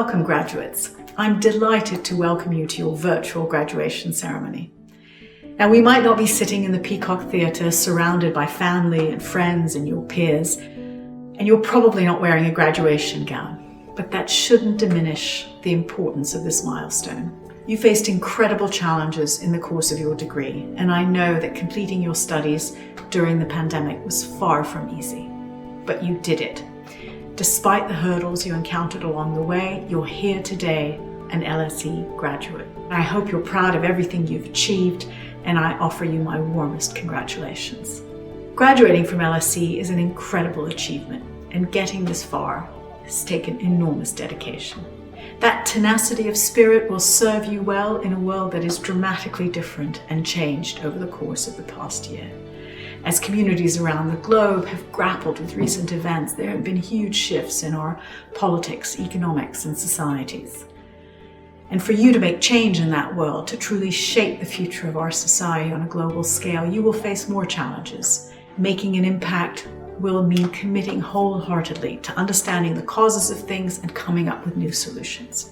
Welcome, graduates. I'm delighted to welcome you to your virtual graduation ceremony. Now, we might not be sitting in the Peacock Theatre surrounded by family and friends and your peers, and you're probably not wearing a graduation gown, but that shouldn't diminish the importance of this milestone. You faced incredible challenges in the course of your degree, and I know that completing your studies during the pandemic was far from easy, but you did it. Despite the hurdles you encountered along the way, you're here today, an LSE graduate. I hope you're proud of everything you've achieved, and I offer you my warmest congratulations. Graduating from LSE is an incredible achievement, and getting this far has taken enormous dedication. That tenacity of spirit will serve you well in a world that is dramatically different and changed over the course of the past year. As communities around the globe have grappled with recent events, there have been huge shifts in our politics, economics, and societies. And for you to make change in that world, to truly shape the future of our society on a global scale, you will face more challenges. Making an impact will mean committing wholeheartedly to understanding the causes of things and coming up with new solutions.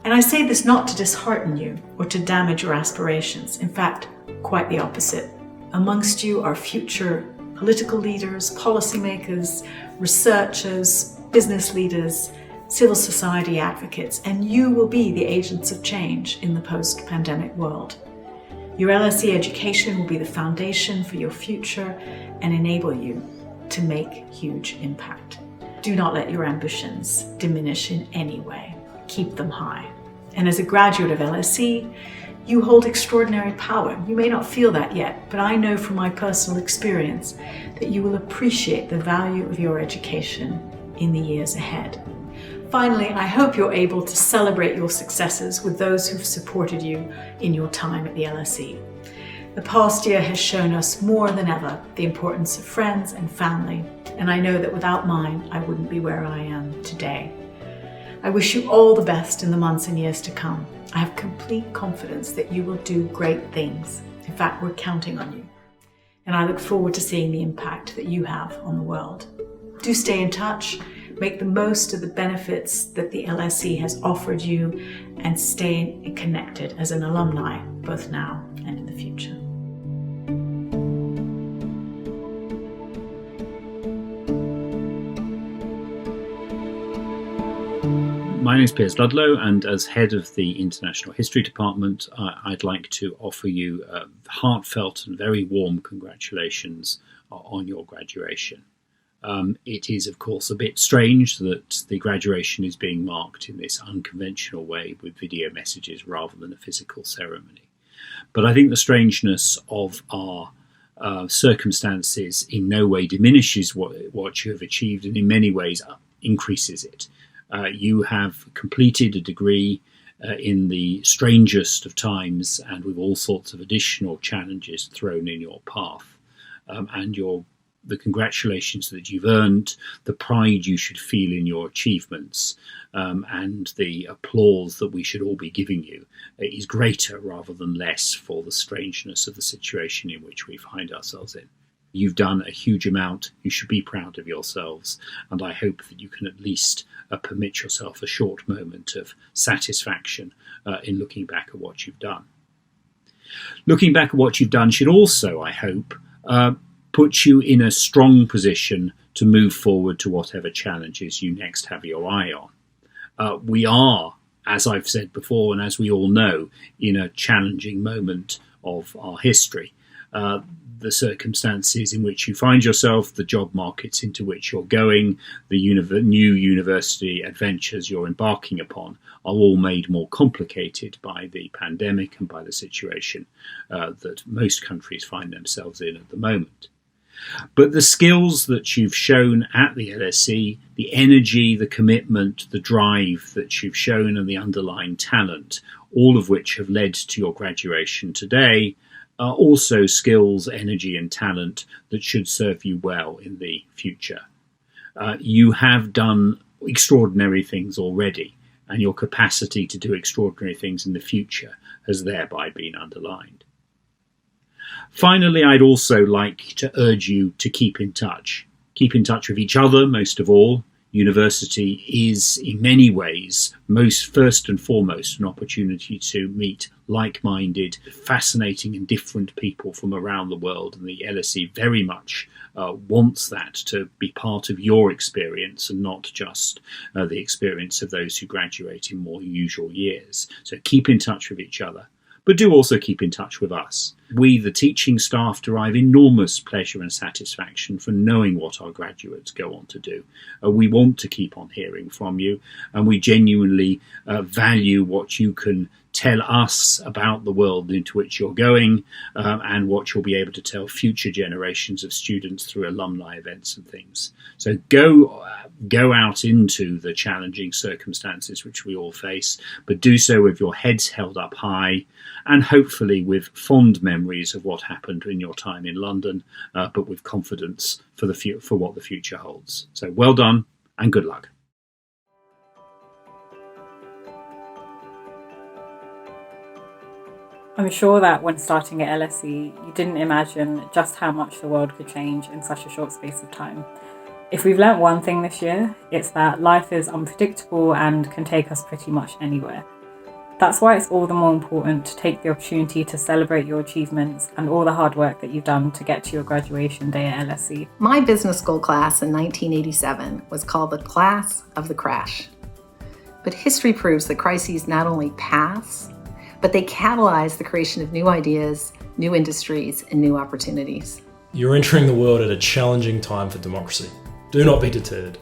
And I say this not to dishearten you or to damage your aspirations. In fact, quite the opposite. Amongst you are future political leaders, policymakers, researchers, business leaders, civil society advocates, and you will be the agents of change in the post-pandemic world. Your LSE education will be the foundation for your future and enable you to make huge impact. Do not let your ambitions diminish in any way. Keep them high. And as a graduate of LSE, you hold extraordinary power. You may not feel that yet, but I know from my personal experience that you will appreciate the value of your education in the years ahead. Finally, I hope you're able to celebrate your successes with those who've supported you in your time at the LSE. The past year has shown us more than ever the importance of friends and family, and I know that without mine, I wouldn't be where I am today. I wish you all the best in the months and years to come. I have complete confidence that you will do great things. In fact, we're counting on you. And I look forward to seeing the impact that you have on the world. Do stay in touch, make the most of the benefits that the LSE has offered you, and stay connected as an alumni, both now and in the future. My name is Piers Ludlow, and as head of the International History Department, I'd like to offer you heartfelt and very warm congratulations on your graduation. It is, of course, a bit strange that the graduation is being marked in this unconventional way with video messages rather than a physical ceremony. But I think the strangeness of our circumstances in no way diminishes what you have achieved, and in many ways increases it. You have completed a degree in the strangest of times and with all sorts of additional challenges thrown in your path. And the congratulations that you've earned, the pride you should feel in your achievements, and the applause that we should all be giving you is greater rather than less for the strangeness of the situation in which we find ourselves in. You've done a huge amount. You should be proud of yourselves, and I hope that you can at least permit yourself a short moment of satisfaction in looking back at what you've done. Looking back at what you've done should also, I hope, put you in a strong position to move forward to whatever challenges you next have your eye on. We are, as I've said before, and as we all know, in a challenging moment of our history. The circumstances in which you find yourself, the job markets into which you're going, the new university adventures you're embarking upon are all made more complicated by the pandemic and by the situation that most countries find themselves in at the moment. But the skills that you've shown at the LSE, the energy, the commitment, the drive that you've shown, and the underlying talent, all of which have led to your graduation today, are also skills, energy and talent that should serve you well in the future. You have done extraordinary things already, and your capacity to do extraordinary things in the future has thereby been underlined. Finally, I'd also like to urge you to keep in touch. Keep in touch with each other, most of all. University is in many ways first and foremost an opportunity to meet like-minded, fascinating and different people from around the world, and the LSE very much wants that to be part of your experience and not just the experience of those who graduate in more usual years. So keep in touch with each other, but do also keep in touch with us. We, the teaching staff, derive enormous pleasure and satisfaction from knowing what our graduates go on to do. We want to keep on hearing from you, and we genuinely value what you can tell us about the world into which you're going, and what you'll be able to tell future generations of students through alumni events and things. So go out into the challenging circumstances which we all face, but do so with your heads held up high, and hopefully with fond memories of what happened in your time in London, but with confidence for what the future holds. So well done and good luck. I'm sure that when starting at LSE, you didn't imagine just how much the world could change in such a short space of time. If we've learnt one thing this year, it's that life is unpredictable and can take us pretty much anywhere. That's why it's all the more important to take the opportunity to celebrate your achievements and all the hard work that you've done to get to your graduation day at LSE. My business school class in 1987 was called the Class of the Crash. But history proves that crises not only pass, but they catalyze the creation of new ideas, new industries, and new opportunities. You're entering the world at a challenging time for democracy. Do not be deterred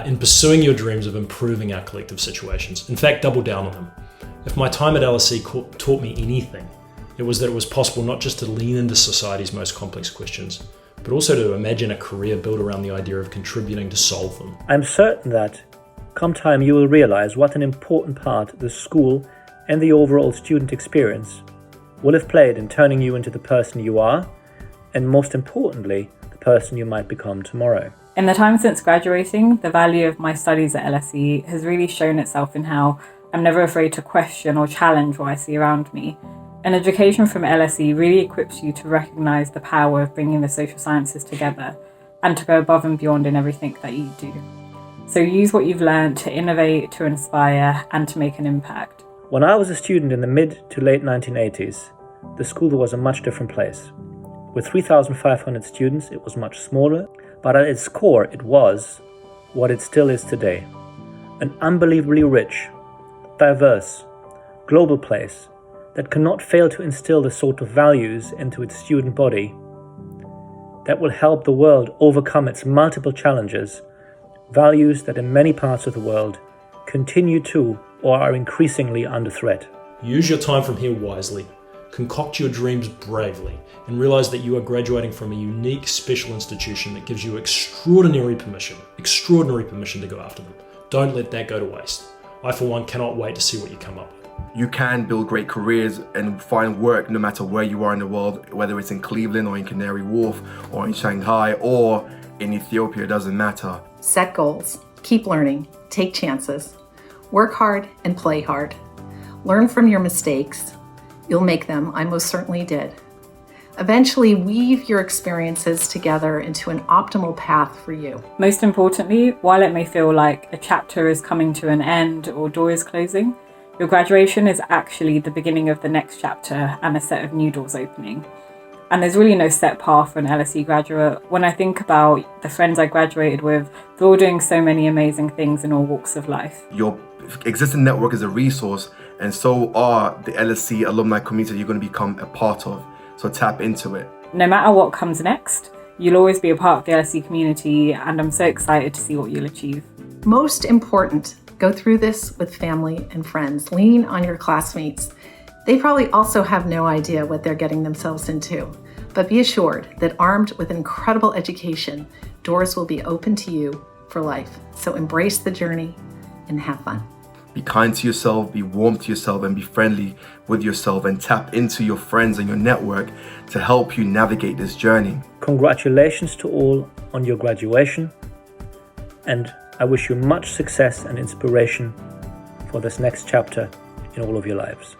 in pursuing your dreams of improving our collective situations. In fact, double down on them. If my time at LSE taught me anything, it was that it was possible not just to lean into society's most complex questions, but also to imagine a career built around the idea of contributing to solve them. I'm certain that, come time, you will realize what an important part the school and the overall student experience will have played in turning you into the person you are, and most importantly, the person you might become tomorrow. In the time since graduating, the value of my studies at LSE has really shown itself in how I'm never afraid to question or challenge what I see around me. An education from LSE really equips you to recognise the power of bringing the social sciences together and to go above and beyond in everything that you do. So use what you've learned to innovate, to inspire, and to make an impact. When I was a student in the mid to late 1980s, the school was a much different place. With 3,500 students, it was much smaller, but at its core, it was what it still is today. An unbelievably rich, diverse, global place that cannot fail to instill the sort of values into its student body that will help the world overcome its multiple challenges, values that in many parts of the world continue to or are increasingly under threat. Use your time from here wisely, concoct your dreams bravely, and realize that you are graduating from a unique, special institution that gives you extraordinary permission to go after them. Don't let that go to waste. I, for one, cannot wait to see what you come up with. You can build great careers and find work no matter where you are in the world, whether it's in Cleveland or in Canary Wharf or in Shanghai or in Ethiopia, it doesn't matter. Set goals, keep learning, take chances, work hard and play hard. Learn from your mistakes. You'll make them, I most certainly did. Eventually weave your experiences together into an optimal path for you. Most importantly, while it may feel like a chapter is coming to an end or door is closing, your graduation is actually the beginning of the next chapter and a set of new doors opening. And there's really no set path for an LSE graduate. When I think about the friends I graduated with, they're all doing so many amazing things in all walks of life. Your existing network is a resource, and so are the LSE alumni community you're going to become a part of. So tap into it. No matter what comes next, you'll always be a part of the LSE community, and I'm so excited to see what you'll achieve. Most important, go through this with family and friends. Lean on your classmates. They probably also have no idea what they're getting themselves into. But be assured that armed with an incredible education, doors will be open to you for life. So embrace the journey and have fun. Be kind to yourself, be warm to yourself, and be friendly with yourself, and tap into your friends and your network to help you navigate this journey. Congratulations to all on your graduation, and I wish you much success and inspiration for this next chapter in all of your lives.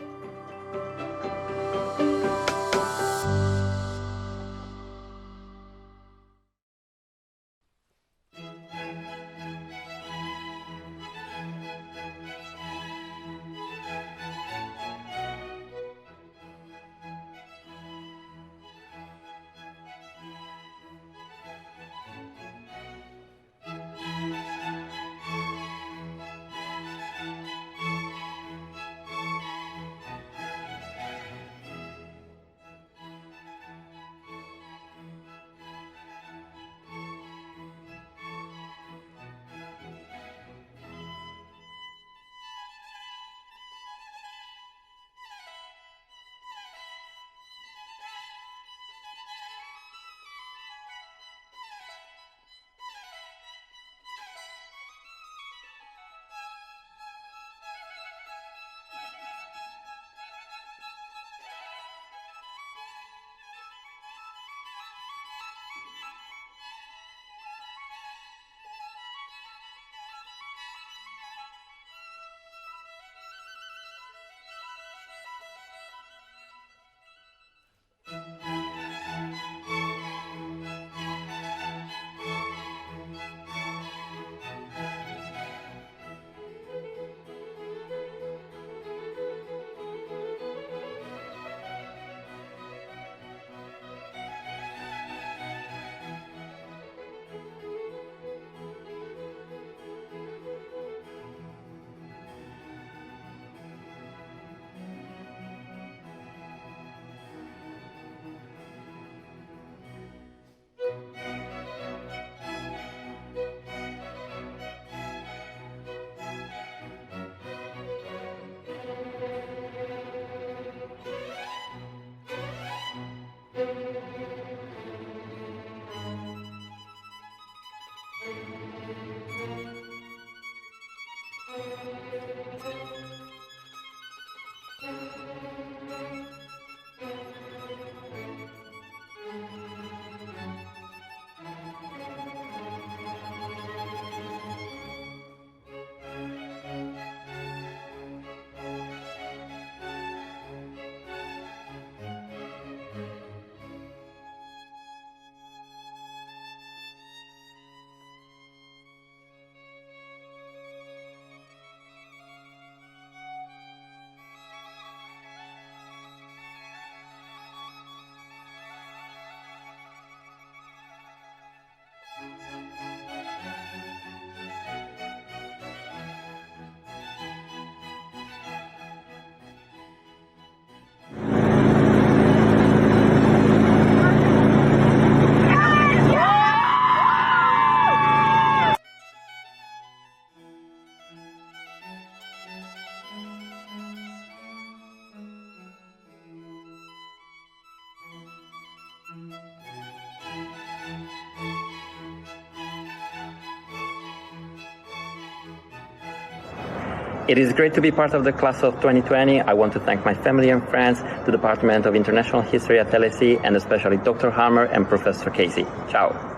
It is great to be part of the class of 2020. I want to thank my family and friends, the Department of International History at LSE, and especially Dr. Hammer and Professor Casey. Ciao.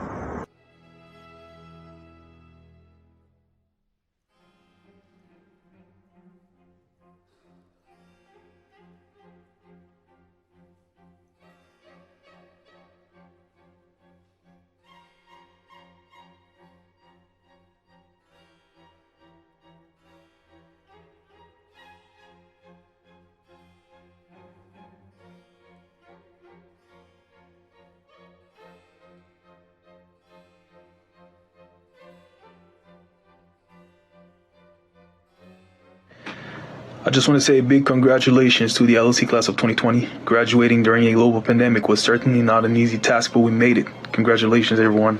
I just want to say a big congratulations to the LSE class of 2020. Graduating during a global pandemic was certainly not an easy task, but we made it. Congratulations, everyone.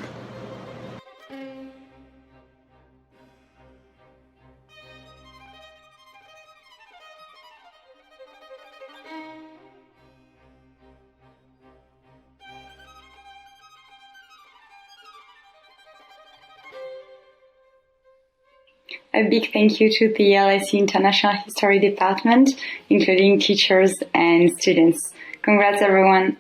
A big thank you to the LSE International History Department, including teachers and students. Congrats, everyone.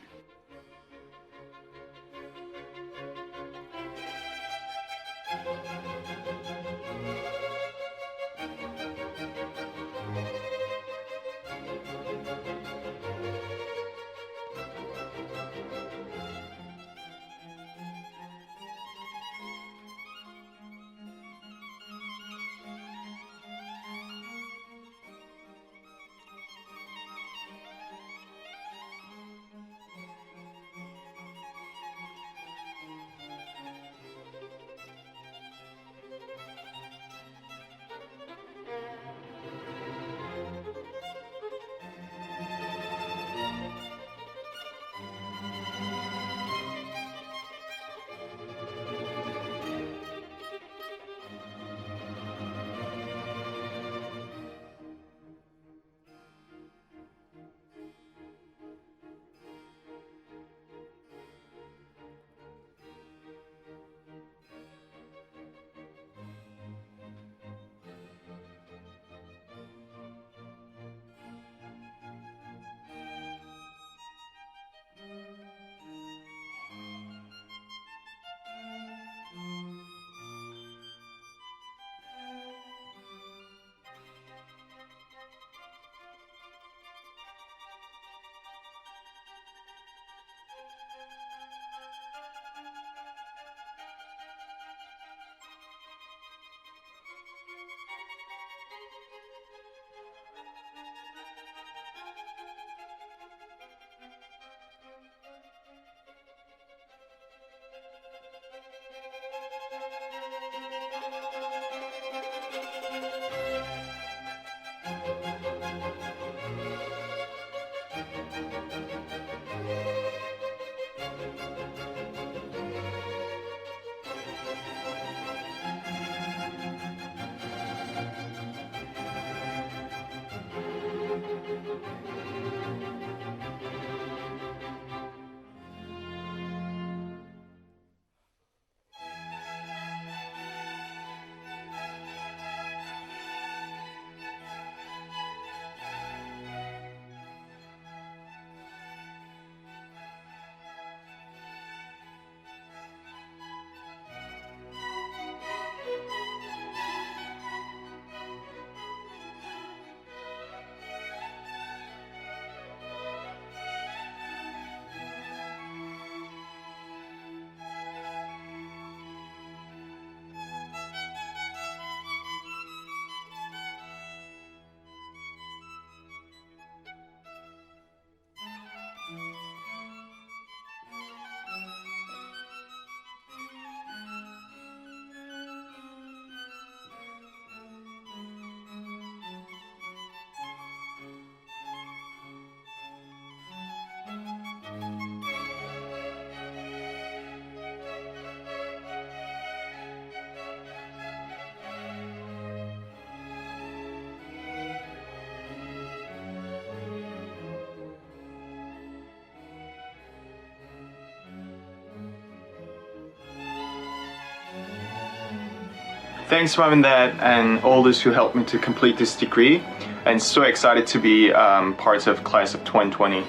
Thanks Mom and Dad and all those who helped me to complete this degree, and so excited to be part of class of 2020.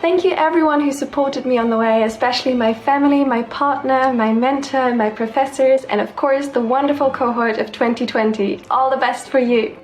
Thank you everyone who supported me on the way, especially my family, my partner, my mentor, my professors, and of course the wonderful cohort of 2020. All the best for you!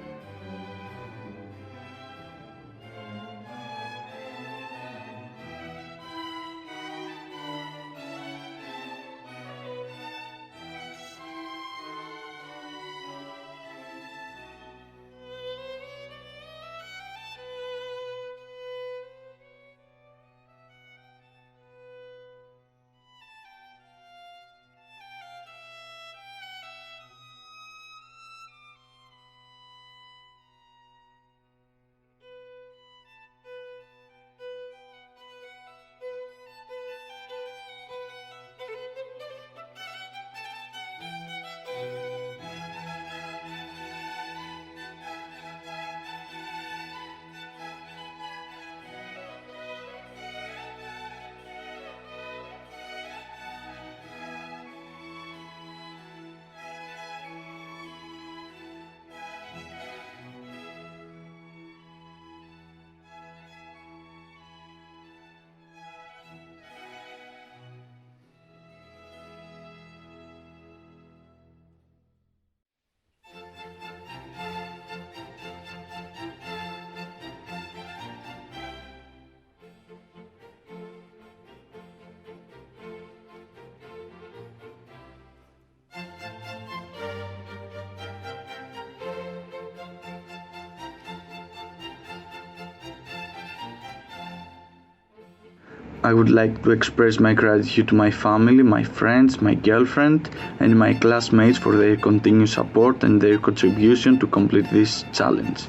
I would like to express my gratitude to my family, my friends, my girlfriend, and my classmates for their continued support and their contribution to complete this challenge.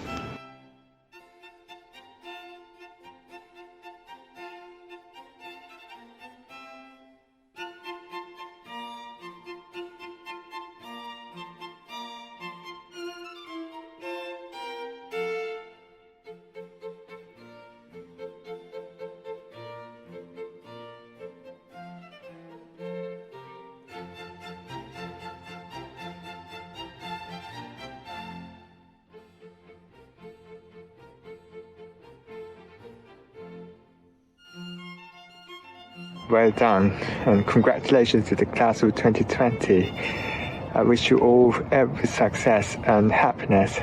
Well done, and congratulations to the class of 2020. I wish you all every success and happiness.